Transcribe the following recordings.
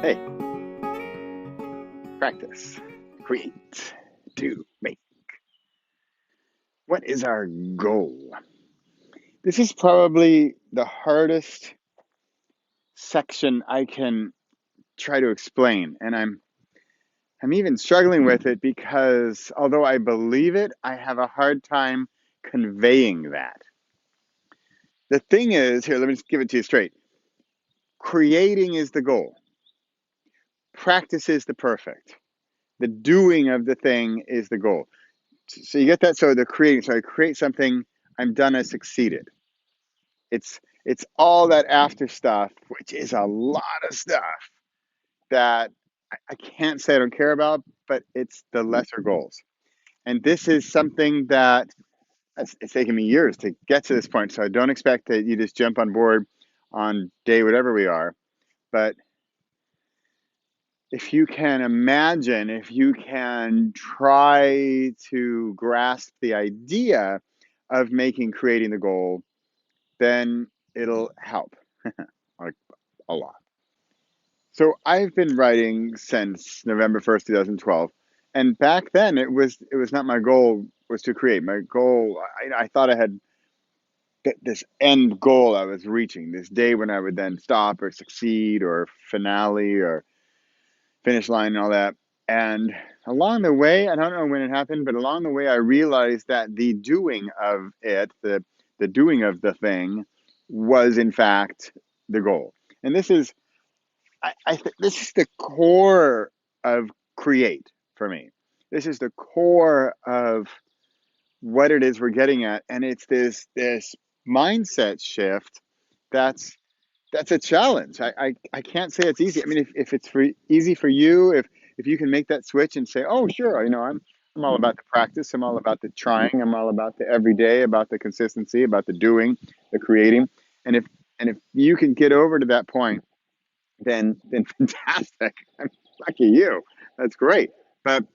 Hey, practice, create, do, make. What is our goal? This is probably the hardest section I can try to explain, and I'm even struggling with it because although I believe it, I have a hard time conveying that. The thing is, here, let me just give it to you straight. Creating is the goal. Practice is the perfect. The doing of the thing is the goal. So you get that? So the creating, so I create something, I'm done, I succeeded. It's all that after stuff, which is a lot of stuff that I can't say I don't care about, but it's the lesser goals. And this is something that it's taken me years to get to this point. So I don't expect that you just jump on board on day whatever we are. But if you can imagine, if you can try to grasp the idea of creating the goal, then it'll help like a lot. So I've been writing since November 1st, 2012. And back then it was not my goal was to create. My goal, I thought I had this end goal I was reaching, this day when I would then stop or succeed or finale or finish line and all that. And along the way, I don't know when it happened, but along the way I realized that the doing of it, the doing of the thing was in fact the goal. And this is the core of create for me. This is the core of what it is we're getting at, and it's this mindset shift that's that's a challenge. I can't say it's easy. I mean, if it's easy for you, if you can make that switch and say, oh sure, I'm all about the practice, I'm all about the trying, I'm all about the everyday, about the consistency, about the doing, the creating, and if you can get over to that point, then fantastic. Lucky you. That's great. But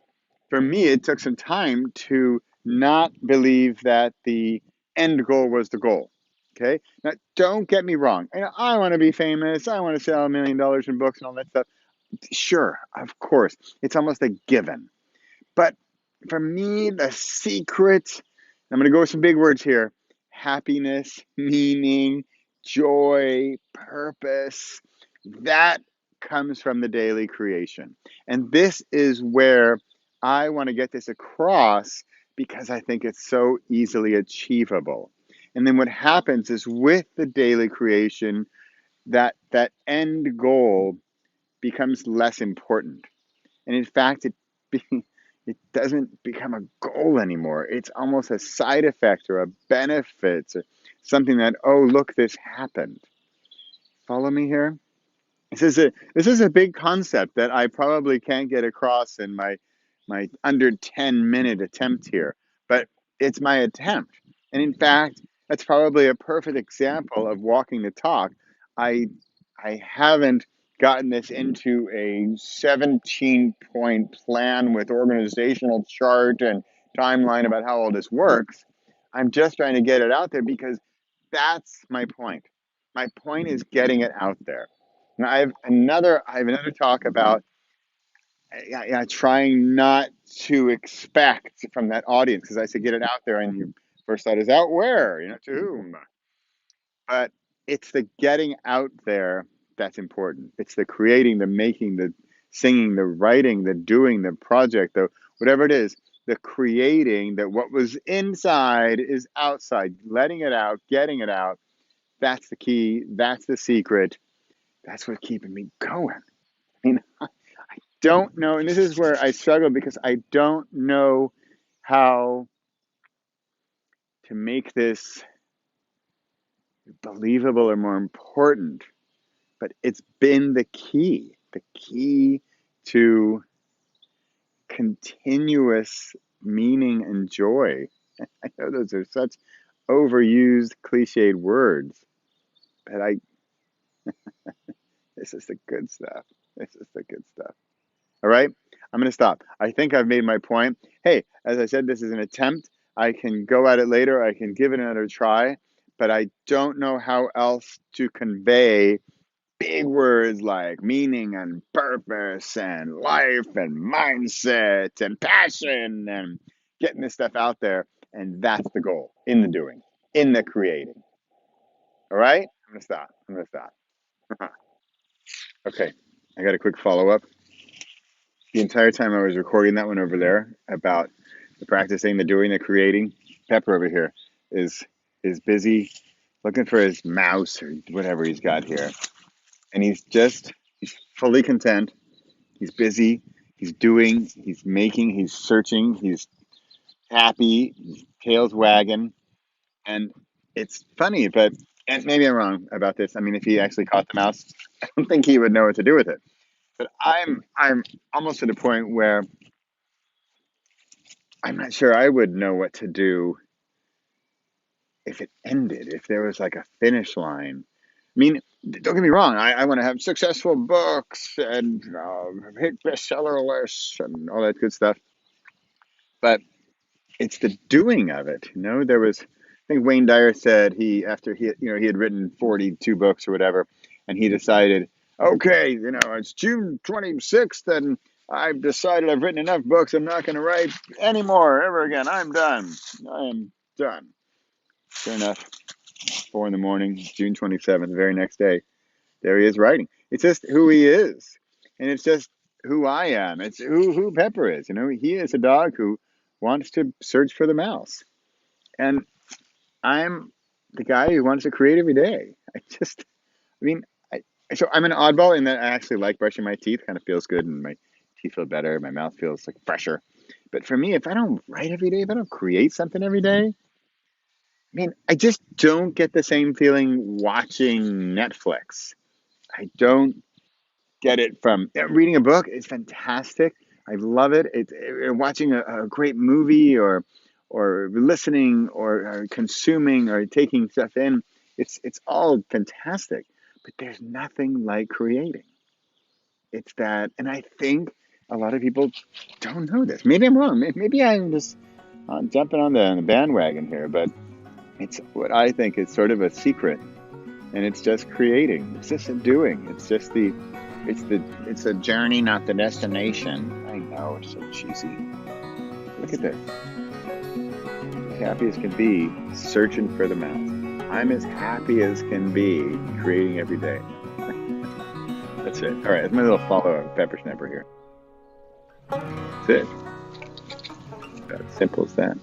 for me, it took some time to not believe that the end goal was the goal. Okay. Now, don't get me wrong. I want to be famous. I want to sell $1 million in books and all that stuff. Sure, of course. It's almost a given. But for me, the secret, I'm going to go with some big words here: happiness, meaning, joy, purpose. That comes from the daily creation. And this is where I want to get this across because I think it's so easily achievable. And then what happens is with the daily creation, that end goal becomes less important. And in fact, it doesn't become a goal anymore. It's almost a side effect or a benefit, or something that, oh, look, this happened. Follow me here? This is a big concept that I probably can't get across in my under 10-minute attempt here, but it's my attempt. And in fact, that's probably a perfect example of walking the talk. I I haven't gotten this into a 17-point plan with organizational chart and timeline about how all this works. I'm just trying to get it out there because that's my point. My point is getting it out there. Now I have another talk about trying not to expect from that audience because I said get it out there, and your first thought is out where, to whom. But it's the getting out there that's important. It's the creating, the making, the singing, the writing, the doing, the project, the whatever it is, the creating that what was inside is outside, letting it out, getting it out. That's the key. That's the secret. That's what's keeping me going. I mean, I don't know, and this is where I struggle because I don't know how to make this believable or more important, but it's been the key to continuous meaning and joy. I know those are such overused, cliched words, but this is the good stuff. This is the good stuff. All right, I'm going to stop. I think I've made my point. Hey, as I said, this is an attempt. I can go at it later. I can give it another try, but I don't know how else to convey big words like meaning and purpose and life and mindset and passion and getting this stuff out there. And that's the goal in the doing, in the creating. All right? I'm going to stop. I'm going to stop. Okay. I got a quick follow up. The entire time I was recording that one over there about the practicing, the doing, the creating, Pepper over here is is busy looking for his mouse or whatever he's got here. And he's fully content. He's busy. He's doing, he's making, he's searching, he's happy, his tail's wagging. And it's funny, but, and maybe I'm wrong about this. I mean, if he actually caught the mouse, I don't think he would know what to do with it. But I'm almost to the point where I'm not sure I would know what to do if it ended, if there was like a finish line. I mean, don't get me wrong. I want to have successful books and hit bestseller lists and all that good stuff. But it's the doing of it. You know, there was, I think Wayne Dyer said after he had written 42 books or whatever, and he decided, okay, it's June 26th, and I've decided I've written enough books. I'm not going to write anymore ever again. I'm done. I am done. Sure enough, 4 in the morning, June 27th, the very next day, there he is writing. It's just who he is. And it's just who I am. It's who Pepper is. He is a dog who wants to search for the mouse. And I'm the guy who wants to create every day. I mean, so I'm an oddball in that I actually like brushing my teeth. Kind of feels good and my teeth feel better. My mouth feels like fresher. But for me, if I don't write every day, if I don't create something every day, I mean, I just don't get the same feeling watching Netflix. I don't get it from reading a book. It's fantastic. I love it. Watching a great movie or listening or consuming or taking stuff in. It's all fantastic. But there's nothing like creating. It's that, and I think a lot of people don't know this. Maybe I'm wrong. Maybe I'm just jumping on the bandwagon here, but it's what I think is sort of a secret, and it's just creating. It's just a doing. It's a journey, not the destination. I know, it's so cheesy. Look at this. As happy as can be, searching for the mouse. I'm as happy as can be, creating every day. That's it. All right, that's my little follow-up pepper snapper here. That's it. About as simple as that.